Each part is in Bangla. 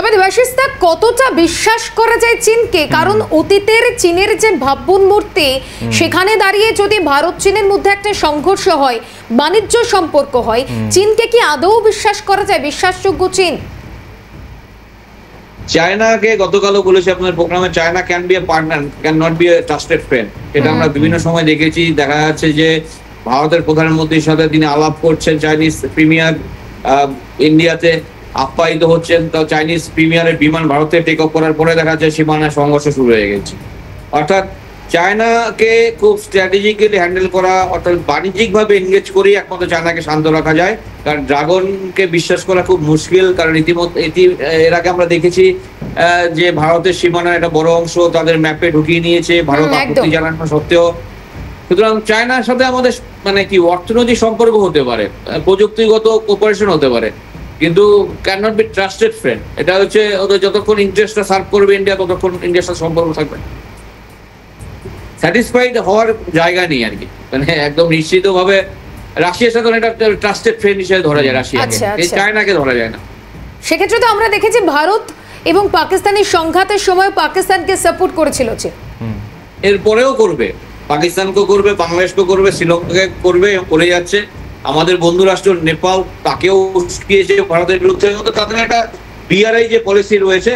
তবে দেবাশিস দা, কতটা বিশ্বাস করা যায় চীনকে? কারণ অতীতের চীনের যে ভাবমূর্তি, সেখানে দাঁড়িয়ে যদি ভারত চীনের মধ্যে একটা সংঘর্ষ হয়, বাণিজ্য সম্পর্ক হয়, চীনকে কি আদৌ বিশ্বাস করা যায়? বিশ্বাসযোগ্য চীন? চায়নাকে গতকালও বলেছে আপনার প্রোগ্রামে, China can be a partner, can not be a trusted friend. এটা আমরা বিভিন্ন সময় দেখেছি। দেখা যাচ্ছে যে ভারতের প্রধানমন্ত্রীর সাথে তিনি আলাপ করছেন, চাইনিজ প্রিমিয়ার ইন্ডিয়াতে আপ্যায়িত হচ্ছেন, তো চাইনিজ প্রিমিয়ারের বিমান ভারতে টেক অফ করার পরে দেখা যাচ্ছে সীমানায় সংঘর্ষ শুরু হয়ে গেছে। অর্থাৎ চায়নাকে খুব স্ট্র্যাটেজিক্যালি হ্যান্ডেল করা, অর্থাৎ বাণিজ্যিকভাবে এনগেজ করেই একমাত্র চায়নাকে শান্ত রাখা যায়। কারণ ড্রাগনকে বিশ্বাস করা খুব মুশকিল, কারণ ইতিমধ্যে এর আগে আমরা দেখেছি যে ভারতের সীমানার একটা বড় অংশ তাদের ম্যাপে ঢুকিয়ে নিয়েছে, ভারত আপত্তি জানানো সত্ত্বেও। সুতরাং চায়নার সাথে আমাদের মানে কি অর্থনৈতিক সম্পর্ক হতে পারে, প্রযুক্তিগত কোঅপারেশন হতে পারে, কিন্তু can not be trusted friend. এটা হচ্ছে ওদের যতক্ষণ ইন্টারেস্টটা সার্ভ করবে ইন্ডিয়া, ততক্ষণ ইন্ডিয়ার সাথে সম্পর্ক থাকবে। স্যাটিসফাইড হওয়ার জায়গা নেই আর কি, মানে একদম নিশ্চিতভাবে রাশিয়ার সাথে এটা ট্রাস্টেড ফ্রেন্ড হিসেবে ধরা যায়, রাশিয়াকে, এই চায়নাকে ধরা যায় না। সেক্ষেত্রে তো আমরা দেখেছি ভারত এবং পাকিস্তানের সংঘাতের সময় পাকিস্তানকে সাপোর্ট করেছিল চীন, এরপরেও করবে, পাকিস্তানকেও করবে, বাংলাদেশকেও করবে, শ্রীলঙ্কাকে করবে, করে যাচ্ছে। আমাদের বন্ধু রাষ্ট্র নেপাল, তাকেও উস্কিয়েছে ভারতের বিরুদ্ধে। তাদের একটা বিআরআই যে পলিসি রয়েছে,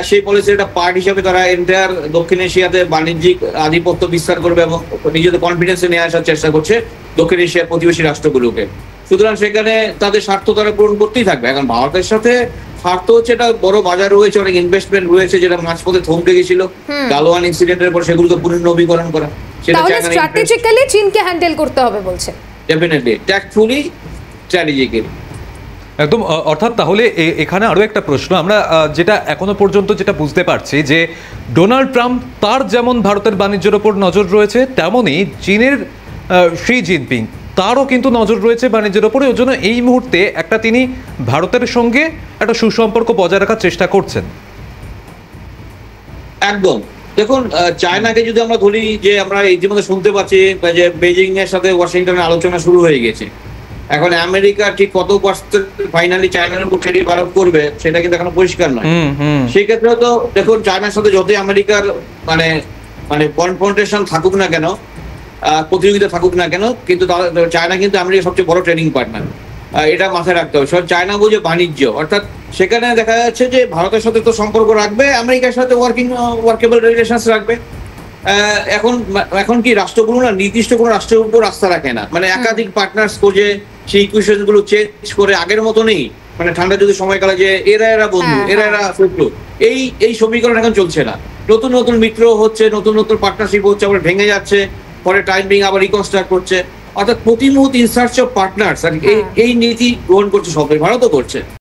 সেই পলিসির একটা পার্ট হিসেবে তারা এন্টায়ার দক্ষিণ এশিয়াতে বাণিজ্যিক আধিপত্য বিস্তার করবে এবং নিজেদের কনফিডেন্সে নিয়ে আসার চেষ্টা করছে দক্ষিণ এশিয়ার প্রতিবেশী রাষ্ট্রগুলোকে। সুতরাং সেখানে তাদের স্বার্থ তারা পূরণ করতেই থাকবে। এখন ভারতের সাথে স্বার্থ হচ্ছে, এটা বড় বাজার রয়েছে, অনেক ইনভেস্টমেন্ট রয়েছে, যেটা মাঝপথে থমকে গেছিল গালওয়ান ইনসিডেন্টের পর, সেগুলোকে পুনর্নবীকরণ করা। সেটা স্ট্র্যাটেজিক্যালি চীনকে হ্যান্ডেল করতে হবে বলছে। Definitely, tactfully, strategically. একদম। অর্থাৎ তাহলে এখানে আরো একটা প্রশ্ন, আমরা যেটা এখনো পর্যন্ত যেটা বুঝতে পারছি যে ডোনাল্ড ট্রাম্প, তার যেমন ভারতের বাণিজ্যের ওপর নজর রয়েছে, তেমনই চীনের শি জিনপিং, তারও কিন্তু নজর রয়েছে বাণিজ্যের ওপরে। ওই জন্য এই মুহূর্তে একটা তিনি ভারতের সঙ্গে একটা সুসম্পর্ক বজায় রাখার চেষ্টা করছেন। একদম। দেখুন, চায়নাকে যদি আমরা ধরি, যে আমরা ইতিমধ্যে শুনতে পাচ্ছি যে বেজিং এর সাথে ওয়াশিংটনের আলোচনা শুরু হয়ে গেছে। এখন আমেরিকা ঠিক কত পার্সেন্ট ফাইনালি চায়নার উপর ট্যারিফ আরোপ করবে সেটা কিন্তু এখনো পরিষ্কার নয়। সেই ক্ষেত্রে তো দেখুন, চায়নার সাথে যতই আমেরিকার মানে মানে কনফ্রন্টেশন থাকুক না কেন, প্রতিযোগিতা থাকুক না কেন, কিন্তু চায়না কিন্তু আমেরিকার সবচেয়ে বড় ট্রেডিং পার্টনার। এটা মাথায় রাখতে হবে। চায়না বুঝে বাণিজ্য, অর্থাৎ সেখানে দেখা যাচ্ছে যে ভারতের সাথে তো সম্পর্ক রাখবে, আমেরিকার সাথে ওয়ার্কেবল রিলেশনস রাখবে। এখন কি রাষ্ট্রগুলো না নির্দিষ্ট কোনো রাষ্ট্রের উপর আস্থা রাখে না, মানে একাধিক পার্টনার্স খোঁজে, সেই ইকুয়েশন গুলো চেঞ্জ করে আগের মতো নেই। মানে ঠান্ডা যদি সময়কালে যে এরা বন্ধু, এরা শত্রু, এই সমীকরণ এখন চলছে না। নতুন নতুন মিত্র হচ্ছে, নতুন নতুন পার্টনারশিপ হচ্ছে, আবার ভেঙে যাচ্ছে, পরে টাইমিং আবার রিকনস্ট্রাক্ট করছে। অর্থাৎ প্রতি মুহূর্তে ইন সার্চ অফ পার্টনার্স, আর এই নীতি গ্রহণ করছে সবাই, ভারতও করছে।